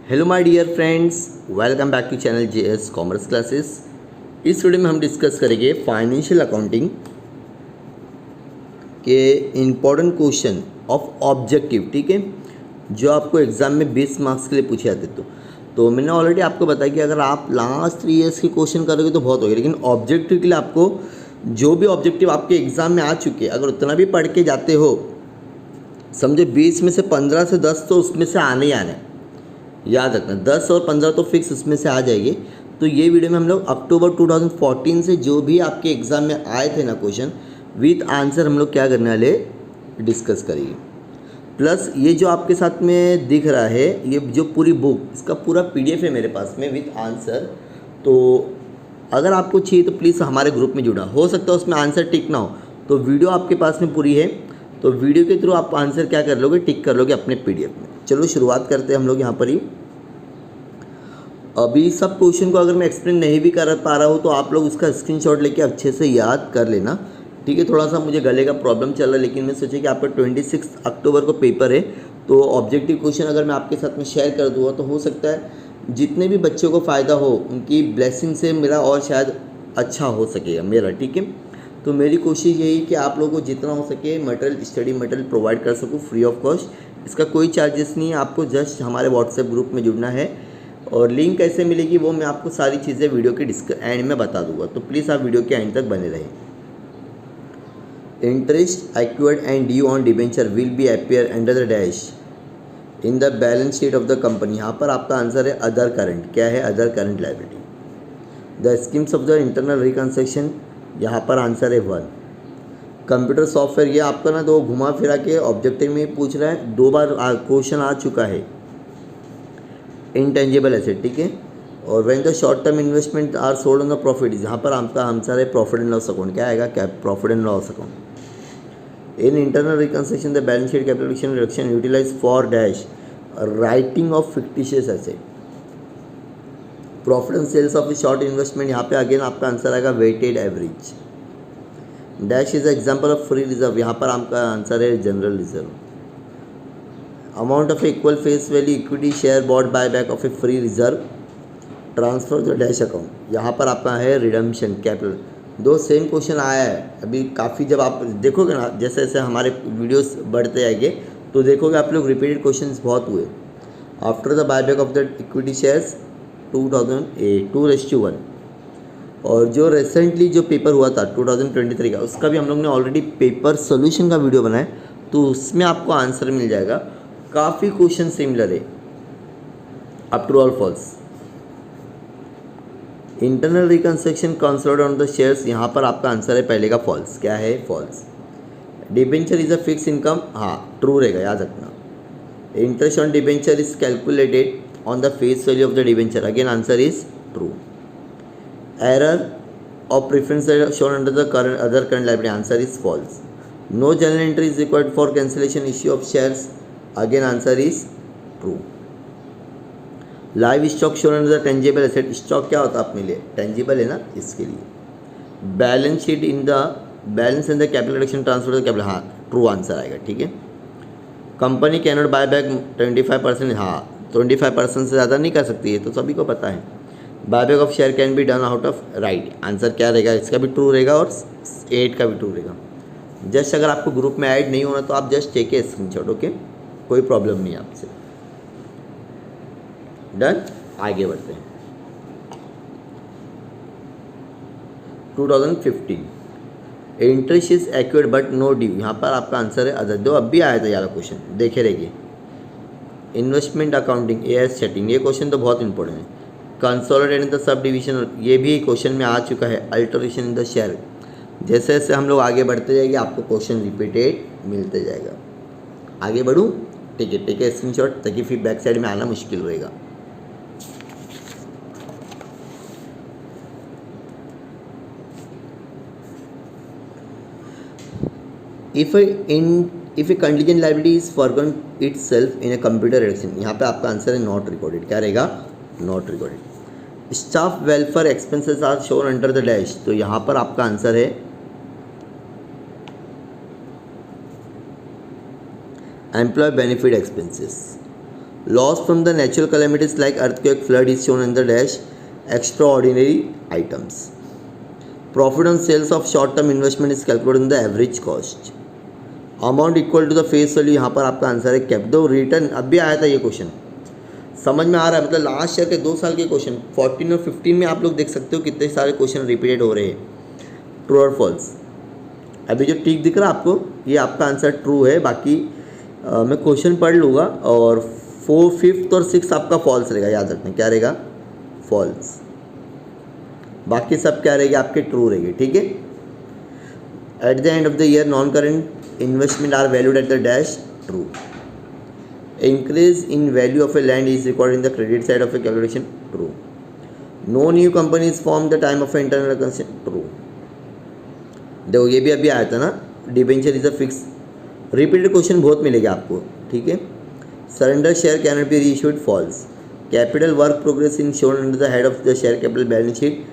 Hello my dear friends, welcome back to channel JS commerce classes. इस video में हम discuss करेंगे financial accounting के इम्पोर्टेंट क्वेश्चन ऑफ ऑब्जेक्टिव। ठीक है, जो आपको एग्जाम में 20 मार्क्स के लिए पूछे जाते। तो मैंने ऑलरेडी आपको बताया कि अगर आप लास्ट 3 ईयर्स के क्वेश्चन करोगे तो बहुत हो गया, लेकिन ऑब्जेक्टिव के लिए आपको जो भी ऑब्जेक्टिव आपके एग्जाम में आ चुके, अगर उतना भी पढ़ के जाते हो, समझे 20 में से 15 से 10 तो उसमें से आने ही आना है। याद रखना 10 और 15 तो फिक्स उसमें से आ जाएंगे। तो ये वीडियो में हम लोग अक्टूबर 2014 से जो भी आपके एग्ज़ाम में आए थे ना क्वेश्चन विथ आंसर, हम लोग क्या करने वाले डिस्कस करेंगे। प्लस ये जो आपके साथ में दिख रहा है, ये जो पूरी बुक, इसका पूरा PDF है मेरे पास में विथ आंसर। तो अगर आपको चाहिए तो प्लीज़ हमारे ग्रुप में जुड़ा, हो सकता है उसमें आंसर टिक ना हो, तो वीडियो आपके पास में पूरी है, तो वीडियो के थ्रू आप आंसर क्या कर लोगे, टिक कर लोगे अपने PDF में। चलो शुरुआत करते हैं हम लोग यहाँ पर ही। अभी सब क्वेश्चन को अगर मैं एक्सप्लेन नहीं भी कर पा रहा हूँ तो आप लोग उसका स्क्रीनशॉट लेके अच्छे से याद कर लेना। ठीक है, थोड़ा सा मुझे गले का प्रॉब्लम चल रहा है, लेकिन मैं सोचा कि आपका 26 अक्टूबर को पेपर है, तो ऑब्जेक्टिव क्वेश्चन अगर मैं आपके साथ में शेयर कर दूँगा तो हो सकता है जितने भी बच्चों को फ़ायदा हो, उनकी ब्लेसिंग से मेरा और शायद अच्छा हो सकेगा मेरा। ठीक है, तो मेरी कोशिश यही कि आप लोगों को जितना हो सके मटेरियल, स्टडी मटेरियल प्रोवाइड कर सकूँ फ्री ऑफ कॉस्ट। इसका कोई चार्जेस नहीं है, आपको जस्ट हमारे व्हाट्सएप ग्रुप में जुड़ना है, और लिंक कैसे मिलेगी वो मैं आपको सारी चीज़ें वीडियो के एंड में बता दूंगा, तो प्लीज़ आप वीडियो के एंड तक बने रहें। Interest acquired and due on debenture will be appear under the dash in the balance sheet of the company. यहाँ पर आपका आंसर है अदर करंट। क्या है? Other current liability. The schemes of the internal reconstruction, यहाँ पर answer है 1। Computer software, ये आपका ना दो घुमा फिरा के ऑब्जेक्टिव में पूछ रहा है, 2 बार क्वेश्चन आ चुका है। इंटेंजिबल एसेट, ठीक है। और when the short term investment are sold on the profit, यहाँ पर आपका आंसर है प्रॉफिट एंड लॉस अकाउंट। क्या आएगा? क्या profit and loss account. In internal reconstruction the balance sheet capital reduction utilize for dash writing off fictitious asset. Profit and sales of short investment, यहाँ पे again आपका आंसर आएगा weighted average. Dash is example of free reserve, यहाँ पर आपका answer है general reserve. Amount of equal face value equity share bought by back of a free reserve transfer the dash account, यहाँ पर आपका है रिडम्पशन कैपिटल। 2 सेम क्वेश्चन आया है अभी काफ़ी, जब आप देखोगे ना जैसे जैसे हमारे वीडियोस बढ़ते जाएंगे तो देखोगे आप लोग रिपीटेड क्वेश्चंस बहुत हुए। After the buy back of the equity shares 2:1। और जो रिसेंटली जो पेपर हुआ था 2023 का, उसका भी हम लोग ने ऑलरेडी पेपर सोल्यूशन का वीडियो बनाया, तो उसमें आपको आंसर मिल जाएगा। काफ़ी क्वेश्चन सिमिलर है। अप ट्रू और false. Internal reconstruction consolidated on the shares, यहाँ पर आपका आंसर है पहले का फॉल्स। क्या है? False. Debenture is a fix income, हाँ ट्रू रहेगा, याद रखना। Interest on debenture is calculated on the face value of the debenture, again answer is true. Error of preference shown under the current other current liability, answer is false. No journal entry is required for cancellation issue of shares, again answer is true. Live stock shown under the tangible asset, stock क्या होता है अपने लिए? tangible है ना, इसके लिए। Balance sheet in the balance and the capital reduction transfer to capital, हाँ true आंसर आएगा। ठीक है। कंपनी कैनॉट बाय बैक 25%, हाँ 25% से ज़्यादा नहीं कर सकती है, तो सभी को पता है। Buyback of share can be done out of right, answer क्या रहेगा? इसका भी ट्रू रहेगा और 8 का भी ट्रू रहेगा। जस्ट अगर आपको ग्रुप में ऐड नहीं होना तो आप just take a screenshot, okay, कोई प्रॉब्लम नहीं है आपसे। डन, आगे बढ़ते हैं। 2015 interest is acquired but no due, यहाँ पर आपका आंसर है अदर। दो अब भी आया था यार क्वेश्चन, देखे रहिए। इन्वेस्टमेंट अकाउंटिंग एएस सेटिंग, ये क्वेश्चन तो बहुत इंपॉर्टेंट है। Consolidate in the sub division, ये भी क्वेश्चन में आ चुका है। अल्टरेशन इन द शेयर, जैसे जैसे हम लोग आगे बढ़ते जाएंगे आपको क्वेश्चन रिपीटेड मिलते जाएगा। आगे बढ़ूँ? ठीक है स्क्रीनशॉट, ताकि फिर बैक साइड में आना मुश्किल होएगा। If a contingent liability is forgone itself in a computer reduction, यहाँ पे आपका आंसर है नॉट रिकॉर्डेड। क्या रहेगा? Not recorded. Staff welfare expenses are shown under the dash, तो यहाँ पर आपका आंसर है employ benefit expenses. Loss from the natural calamities like earthquake flood is shown in the dash extra ordinary items. Profit on sales of short term investment is calculated in the average cost. Amount equal to the face value, यहाँ पर आपका answer है capital return. अब भी आया था ये question, समझ में आ रहा है. मतलब लास्ट ईयर के 2 साल के क्वेश्चन 14 और 15 में आप लोग देख सकते हो कितने सारे क्वेश्चन रिपीटेड हो रहे हैं. ट्रू और फॉल्स. अभी जो टिक दिख रहा है आपको, ये आपका आंसर ट्रू है. बाकी मैं क्वेश्चन पढ़ लूँगा और 4, 5th और 6th आपका फॉल्स रहेगा. याद रखना क्या रहेगा, फॉल्स. बाकी सब क्या रहेगी आपके ट्रू रहेगी. ठीक है. At the end of the year non current investment are valued at the dash, true. Increase in value of a land is recorded in the credit side of a calculation, true. No new company is formed the time of internal acquisition, true. देखो ये भी अभी आया था ना, debenture is a fix. Repeated question बहुत मिलेगा आपको. ठीक है. Surrender share can not be reissued, false. Capital work progress in shown under the head of the share capital balance sheet,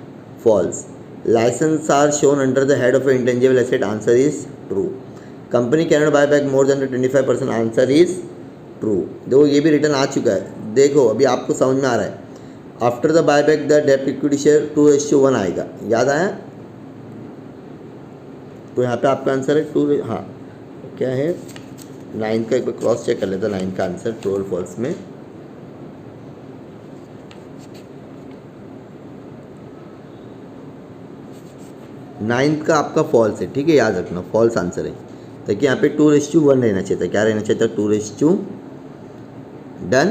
false. Licence are shown under the head of a intangible asset, answer is true. Company can not buy back more than 25%, answer is true. देखो ये भी return आ चुका है. देखो अभी आपको समझ में आ रहा है. After the buy back the debt equity share 2:1 आएगा. याद आया. तो यहाँ पे आपका आंसर है 2. हाँ क्या है 9th का एक बार क्रॉस चेक कर लेता. 9th का आंसर ट्रू और फॉल्स में. नाइन्थ का आपका फॉल्स है. ठीक है, याद रखना फॉल्स आंसर है. ताकि यहाँ पे 2:1 रहना चाहिए था. क्या रहना चाहिए था, 2:. डन.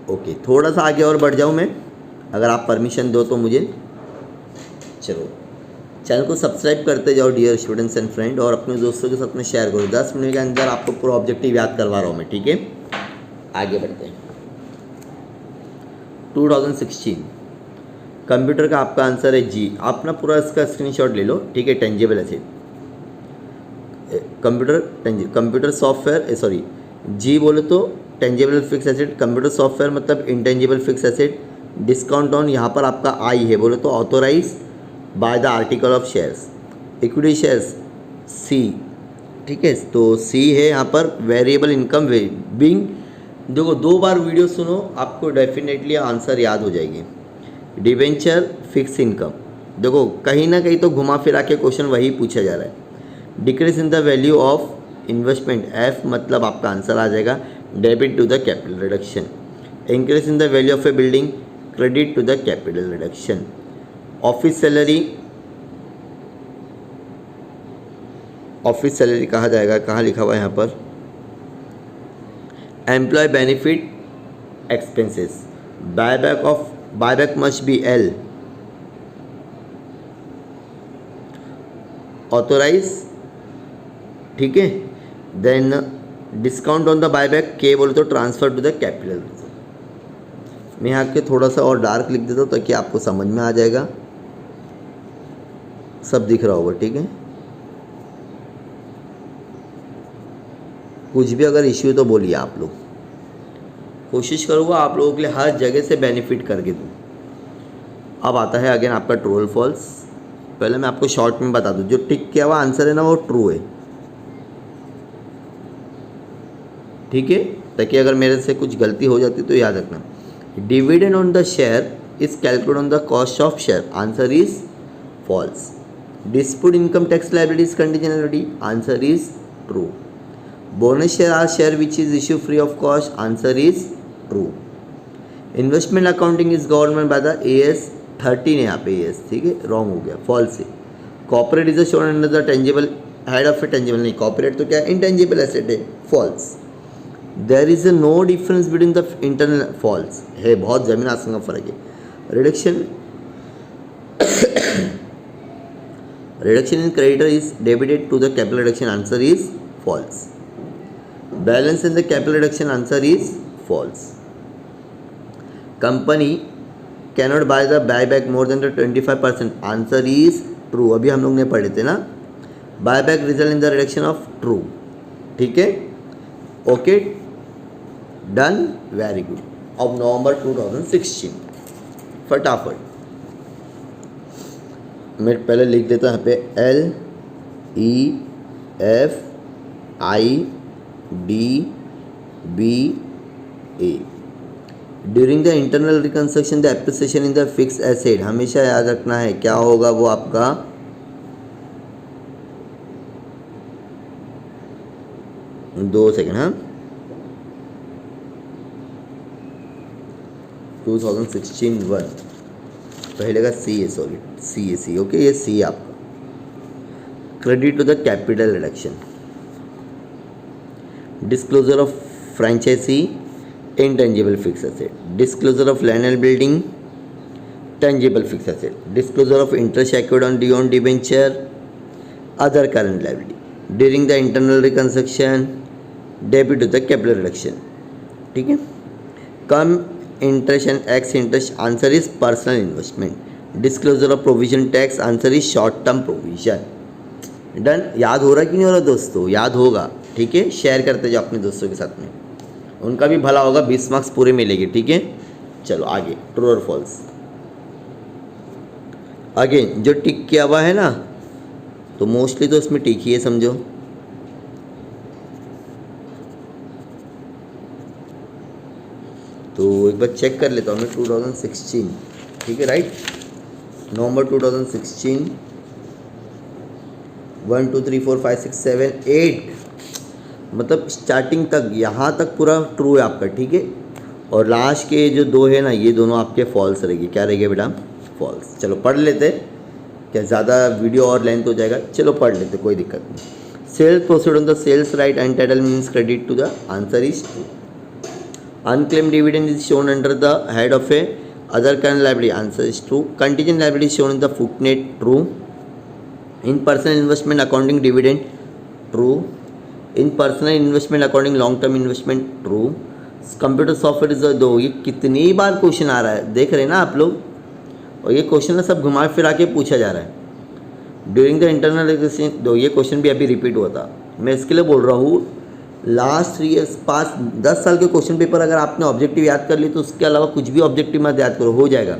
ओके. थोड़ा सा आगे और बढ़ जाऊँ मैं, अगर आप परमिशन दो तो मुझे. चलो चैनल को सब्सक्राइब करते जाओ डियर स्टूडेंट्स एंड फ्रेंड, और अपने दोस्तों के साथ में शेयर करो. 10 मिनट के अंदर आपको पूरा ऑब्जेक्टिव याद करवा रहा हूँ मैं. ठीक है. आगे बढ़ते हैं. 2016 कंप्यूटर का आपका आंसर है जी. आप ना पूरा इसका स्क्रीनशॉट ले लो. ठीक है. Tangible asset, computer software, sorry जी बोले तो tangible fix asset. Computer software मतलब intangible fix asset. Discount on, यहाँ पर आपका आई है बोले तो authorise by the article of shares. Equity shares C. ठीक है. तो सी है यहाँ पर. Variable income being. देखो 2 बार वीडियो सुनो, आपको डेफिनेटली आंसर याद हो जाएगी. Debenture fix income. देखो कहीं ना कहीं तो घुमा फिरा के क्वेश्चन वही पूछा जा रहा है. Decrease in the value of investment, F मतलब आपका आंसर आ जाएगा debit to the capital reduction. Increase in the value of a building, credit to the capital reduction. Office salary, office salary कहा जाएगा, कहाँ लिखा हुआ है यहाँ पर, employ benefit expenses. Buyback must be L. Authorise. ठीक है. Then discount on the buyback के बोले तो ट्रांसफर टू द कैपिटल. मैं यहाँ के थोड़ा सा और डार्क लिख देता हूँ ताकि आपको समझ में आ जाएगा. सब दिख रहा होगा. ठीक है. कुछ भी अगर इश्यू तो बोलिए आप लोग. कोशिश करूँगा आप लोगों के लिए हर जगह से बेनिफिट करके दूँ. अब आता है अगेन आपका ट्रू और फॉल्स. पहले मैं आपको शॉर्ट में बता दूँ, जो टिक किया हुआ आंसर है ना वो ट्रू है. ठीक है. ताकि अगर मेरे से कुछ गलती हो जाती तो याद रखना. Dividend on the share is calculated on the cost of share, answer is false. Dispute income tax liabilities contingent, answer is true. Bonus share are share which is issue free of cost, answer is true. Investment accounting is government by the AS 13 है यहाँ पे AS. ठीक है. Wrong हो गया, false है. Corporate is shown under the tangible head of a tangible, नहीं corporate तो क्या इंटेंजिबल एसेट है, false. There is no difference between the internal, false है. बहुत ज़मीन आसमान का फर्क है. Reduction in creditor is debited to the capital reduction, answer is false. Balance in the capital reduction, answer is false. Company cannot buy the buy back more than the 25%, answer is true. अभी हम लोग ने पढ़े थे ना. Buy back result in the reduction of, true. ठीक है. Okay. Done. Very good. अब नवंबर 2016 फटाफट मैं पहले लिख देता हूँ यहाँ पे LEFIDB A. During the internal reconstruction the appreciation in the fix asset, हमेशा याद रखना है क्या होगा वो आपका 2 सेकेंड, हाँ 2016-1 पहले का सी है, सॉरी सी ओके, ये सी आपका। Credit to the capital reduction, disclosure of franchisee intangible fixed asset, disclosure of land and building tangible fixed asset, disclosure of interest accrued on due on debenture other current liability, during the internal reconstruction debit to the capital reduction, ठीक है। Cum interest and ex interest, answer is personal investment. Disclosure of provision tax, answer is short term provision. Done, याद हो रहा कि नहीं हो रहा दोस्तों? याद होगा, ठीक है। शेयर करते जाओ अपने दोस्तों के साथ में, उनका भी भला होगा, 20 मार्क्स पूरे मिलेंगे, ठीक है। चलो आगे, ट्रू और फॉल्स। अगेन जो टिक किया हुआ है ना, तो मोस्टली तो इसमें टिक ही है, समझो। तो एक बार चेक कर लेता हूँ मैं, 2016, ठीक है, राइट। नवंबर 2016, 1 2 3 4 5 6 7 8, मतलब स्टार्टिंग तक यहाँ तक पूरा ट्रू है आपका, ठीक है। और लास्ट के जो 2 है ना, ये दोनों आपके फॉल्स रहेगी। क्या रहेंगे बेटा? फॉल्स। चलो पढ़ लेते, क्या ज़्यादा वीडियो और लेंथ हो जाएगा? चलो पढ़ लेते, कोई दिक्कत नहीं। Sales proceed on the sales right and title means credit to the, answer is true. Unclaimed dividend is shown under the head of a other current liability, answer is true. Contingent liability is shown in the footnote, true. In personal investment accounting dividend, true. In personal investment according long term investment, true. Computer software is दो, ये कितनी बार question आ रहा है, देख रहे हैं ना आप लोग। और ये क्वेश्चन ना सब घुमा फिरा के पूछा जा रहा है। ड्यूरिंग द इंटरनल रिकंस्ट्रक्शन दो, ये क्वेश्चन भी अभी रिपीट हुआ था। मैं इसके लिए बोल रहा हूँ, लास्ट 3 ईयर्स 10 साल के क्वेश्चन पेपर अगर आपने ऑब्जेक्टिव याद कर ली, तो उसके अलावा कुछ भी ऑब्जेक्टिव मत याद करो, हो जाएगा।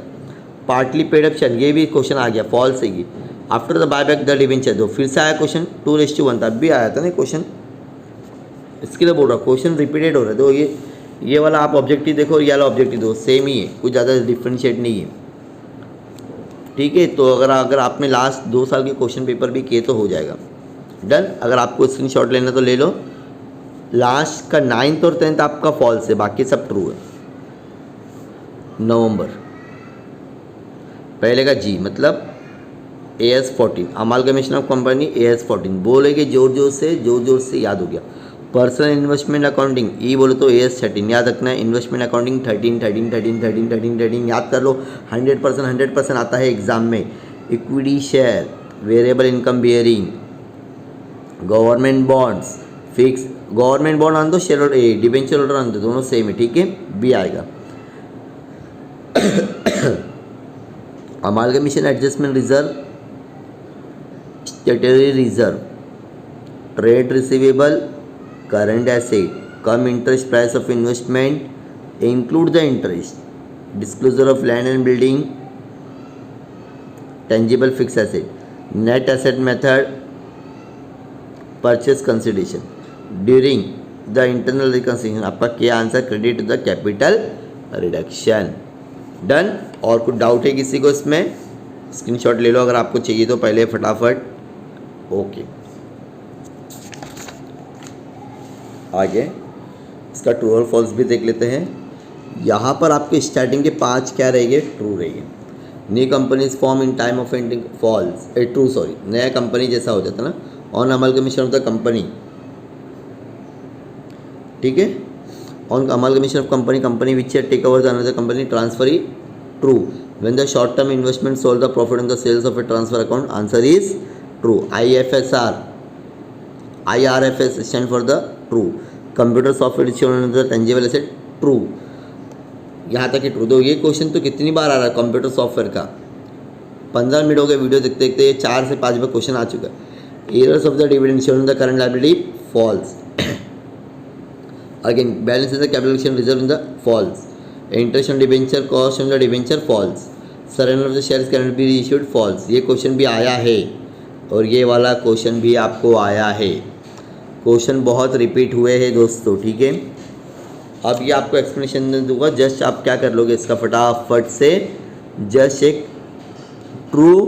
पार्टली पेड ऑप्शन, ये भी क्वेश्चन आ गया, फॉल्स है। After the buyback the debenture दो, फिर से आया क्वेश्चन 2:1, तब भी आया था ना क्वेश्चन। इसके लिए बोल रहा हूँ, क्वेश्चन रिपीटेड हो रहे हैं। तो ये वाला आप ऑब्जेक्टिव देखो और ये वाला ऑब्जेक्टिव दो, सेम ही है, कुछ ज़्यादा डिफ्रेंशिएट नहीं है, ठीक है। तो अगर आपने लास्ट 2 साल के क्वेश्चन पेपर भी किए तो हो जाएगा। डन। अगर आपको स्क्रीनशॉट लेना तो ले लो। लास्ट का 9th और 10th आपका फॉल्स है, बाकी सब ट्रू है। नवंबर, पहले का जी मतलब AS14, amalgamation of company AS14, बोलेगे जोर जोर से याद हो गया। पर्सनल इन्वेस्टमेंट अकाउंटिंग ई बोले तो AS13 याद रखना है। इन्वेस्टमेंट अकाउंटिंग 13 याद कर लो। 100% आता है एग्जाम में। Equity share, variable income bearing, government bonds, fix government bond आन दो, शेयर होल्डर डिबेंचर होल्डर आन दो, दोनों सेम है, ठीक है। बी आएगा। Amalgamation adjustment reserve, statutory reserve, trade receivable, current asset, come interest price of investment, include the interest, disclosure of land and building, tangible fixed asset, net asset method, purchase consideration, during the internal reconstruction, आपका क्या answer? Credit to the capital reduction. Done. और कुछ doubt है किसी को इसमें? Screenshot ले लो अगर आपको चाहिए तो पहले फटाफट। ओके, आगे इसका ट्रू और फॉल्स भी देख लेते हैं। यहाँ पर आपके स्टार्टिंग के 5 क्या रहेंगे? ट्रू रहेंगे। New companies form in time of ending, false true, sorry, नया कंपनी जैसा हो जाता ना, on amalgamation of the company, ठीक है। On amalgamation of company which take over the another company, transfer ही, true. When the short term investment sold the profit on the sales of a transfer account, answer is true. IRFS stand for the true. Computer software is shown the tangible asset, true. यहाँ तक ही true. तो ये question तो कितनी बार आ रहा है computer software का? 15 minute हो गए वीडियो देखते देखते, 4 से 5 बार क्वेश्चन आ चुका है। Errors of the dividend shown the current liability, false. Again balance in the capital reserve in the, false. Interest on debenture, cost on the debenture, false. Surrender of the shares can be reissued, false. ये question भी आया है और ये वाला question भी आपको आया है। क्वेश्चन बहुत रिपीट हुए हैं दोस्तों, ठीक है। अब ये आपको एक्सप्लेनेशन दूंगा, जस्ट आप क्या कर लोगे इसका फटाफट से, जस्ट एक ट्रू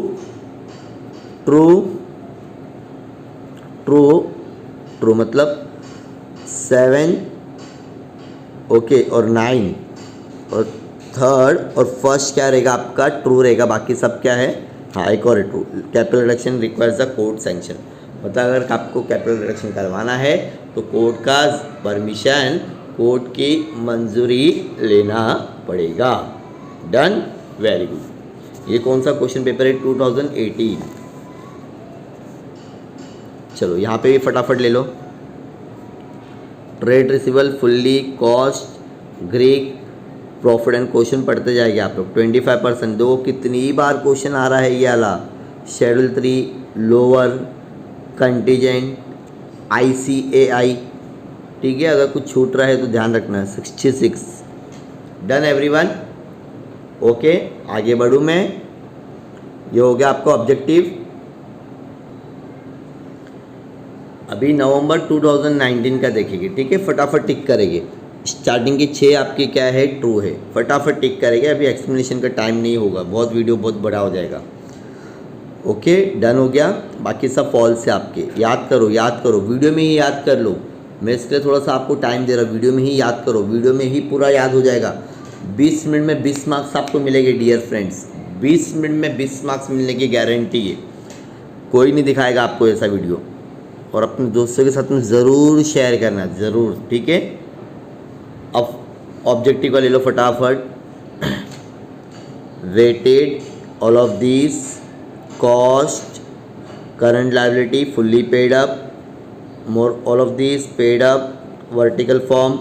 ट्रू ट्रू ट्रू मतलब 7 ओके और 9 और थर्ड और फर्स्ट क्या रहेगा आपका ट्रू रहेगा, बाकी सब क्या है हाँ एक और true. Capital reduction requires the court sanction, मतलब अगर आपको कैपिटल रिडक्शन करवाना है तो कोर्ट का परमिशन, कोर्ट की मंजूरी लेना पड़ेगा। Done, very good. ये कौन सा क्वेश्चन पेपर है 2018। चलो यहाँ पे भी फटाफट ले लो। Trade receivable fully cost greek profit and question पढ़ते जाएंगे आप लोग। 25% दो, कितनी बार क्वेश्चन आ रहा है ये वाला। शेड्यूल 3 लोअर कंटीजेंट ICAI, ठीक है, अगर कुछ छूट रहा है तो ध्यान रखना। 66। डन एवरीवन, ओके आगे बढ़ूँ मैं। ये हो गया आपका ऑब्जेक्टिव। अभी नवंबर 2019 का देखेंगे, ठीक है, फटाफट टिक करेंगे। स्टार्टिंग की 6 आपकी क्या है ट्रू है, फटाफट टिक करेंगे। अभी एक्सप्लेनेशन का टाइम नहीं होगा, बहुत वीडियो बहुत बड़ा हो जाएगा। ओके डन हो गया, बाकी सब फॉल्स है आपके। याद करो याद करो, वीडियो में ही याद कर लो। मैं इसलिए थोड़ा सा आपको टाइम दे रहा हूँ, वीडियो में ही याद करो, वीडियो में ही पूरा याद हो जाएगा। 20 मिनट में 20 मार्क्स आपको मिलेंगे डियर फ्रेंड्स, 20 मिनट में 20 मार्क्स मिलने की गारंटी है। कोई नहीं दिखाएगा आपको ऐसा वीडियो। और अपने दोस्तों के साथ में ज़रूर शेयर करना, ज़रूर, ठीक है। अब ऑब्जेक्टिव का ले लो फटाफट। Weighted all of this cost current liability fully paid up, more all of this paid up vertical form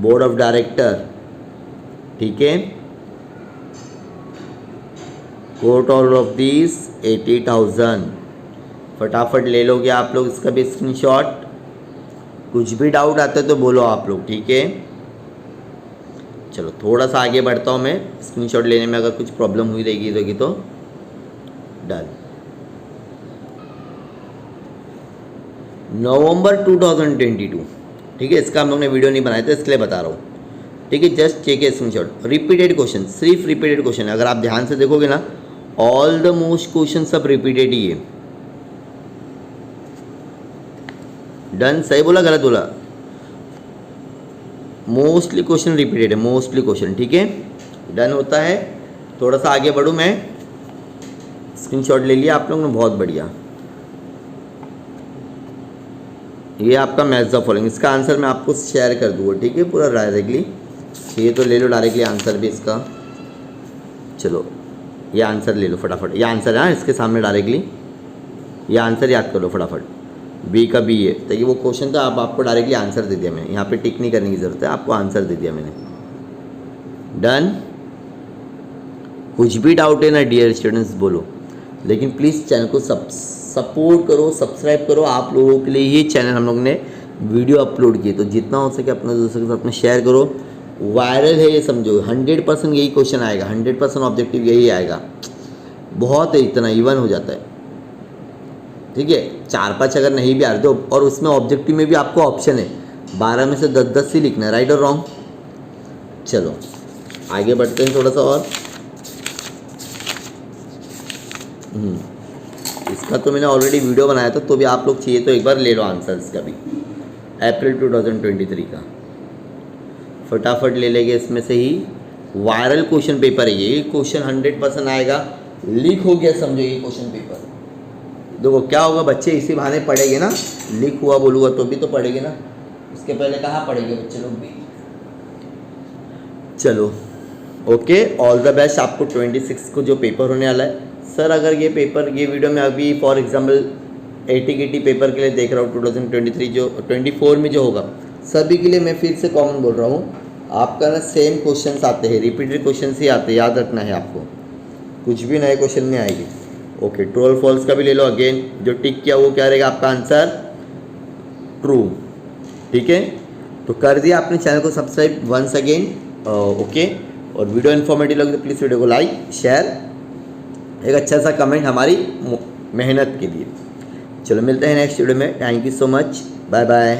board of director, ठीक है। कोट ऑल ऑफ दिस 80,000, फटाफट ले लोगे आप लोग इसका भी स्क्रीनशॉट। कुछ भी डाउट आता है तो बोलो आप लोग, ठीक है। चलो थोड़ा सा आगे बढ़ता हूँ मैं, स्क्रीनशॉट लेने में अगर कुछ प्रॉब्लम हुई रहेगी तो डन। नवंबर 2022, ठीक है, इसका हम लोग ने वीडियो नहीं बनाया था इसलिए बता रहा हूँ, ठीक है। जस्ट चेक है स्क्रीनशॉट। रिपीटेड क्वेश्चन, सिर्फ रिपीटेड क्वेश्चन, अगर आप ध्यान से देखोगे ना ऑल द मोस्ट क्वेश्चन सब रिपीटेड ही है। डन, सही बोला गलत बोला? मोस्टली क्वेश्चन रिपीटेड है, मोस्टली क्वेश्चन, ठीक है। डन होता है। थोड़ा सा आगे बढ़ूँ मैं, स्क्रीनशॉट ले लिया आप लोगों ने, बहुत बढ़िया। ये आपका मैच द फॉलोइंग, इसका आंसर मैं आपको शेयर कर दूँगा, ठीक है, पूरा डायरेक्टली। ये तो ले लो डायरेक्टली आंसर भी इसका। चलो ये आंसर ले लो फटाफट, ये आंसर है हाँ, इसके सामने डायरेक्टली ये आंसर याद कर लो फटाफट। बी का बी है, तो ये वो क्वेश्चन था, आपको डायरेक्टली आंसर दे दिया मैंने, यहाँ पे टिक नहीं करने की ज़रूरत है, आपको आंसर दे दिया मैंने। डन। कुछ भी डाउट है ना डियर स्टूडेंट्स बोलो, लेकिन प्लीज़ चैनल को सपोर्ट करो, सब्सक्राइब करो। आप लोगों के लिए ही चैनल हम लोग ने वीडियो अपलोड किए, तो जितना हो सके अपने दोस्तों के साथ में शेयर करो। वायरल है ये समझो, 100% यही क्वेश्चन आएगा, 100% ऑब्जेक्टिव यही आएगा। बहुत है, इतना इवन हो जाता है, ठीक है। 4-5 अगर नहीं भी आ रहे तो, और उसमें ऑब्जेक्टिव में भी आपको ऑप्शन है 12 में से 10-10 ही लिखना है, राइट और रॉन्ग। चलो आगे बढ़ते हैं थोड़ा सा और। इसका तो मैंने ऑलरेडी वीडियो बनाया था, तो भी आप लोग चाहिए तो एक बार ले लो आंसर इसका भी। अप्रैल 2023 का फटाफट ले लेंगे इसमें से ही। वायरल क्वेश्चन पेपर है ये क्वेश्चन 100% आएगा। लीक हो गया समझो ये क्वेश्चन पेपर। देखो क्या होगा, बच्चे इसी बहाने पढ़ेंगे ना, लीक हुआ बोलूँगा तो भी तो पढ़ेंगे ना, उसके पहले कहाँ पढ़ेंगे बच्चे लोग भी। चलो ओके, ऑल द बेस्ट आपको 26 को जो पेपर होने वाला है। सर अगर ये पेपर, ये वीडियो में अभी फॉर एग्जांपल AT-KT पेपर के लिए देख रहा हूँ 2023 जो 24 में जो होगा, सभी के लिए मैं फिर से कॉमन बोल रहा हूँ, आपका ना सेम क्वेश्चंस आते हैं, रिपीटेड क्वेश्चंस ही आते हैं, याद रखना है आपको, कुछ भी नए क्वेश्चन नहीं आएगी। ओके, ट्रू और फॉल्स का भी ले लो। अगेन जो टिक किया वो क्या रहेगा आपका आंसर, ट्रू, ठीक है। तो कर दिया आपने चैनल को सब्सक्राइब वंस अगेन, ओके। और वीडियो इन्फॉर्मेटिव लगे तो प्लीज़ वीडियो को लाइक शेयर, एक अच्छा सा कमेंट हमारी मेहनत के लिए। चलो मिलते हैं नेक्स्ट वीडियो में, thank you so much, bye bye.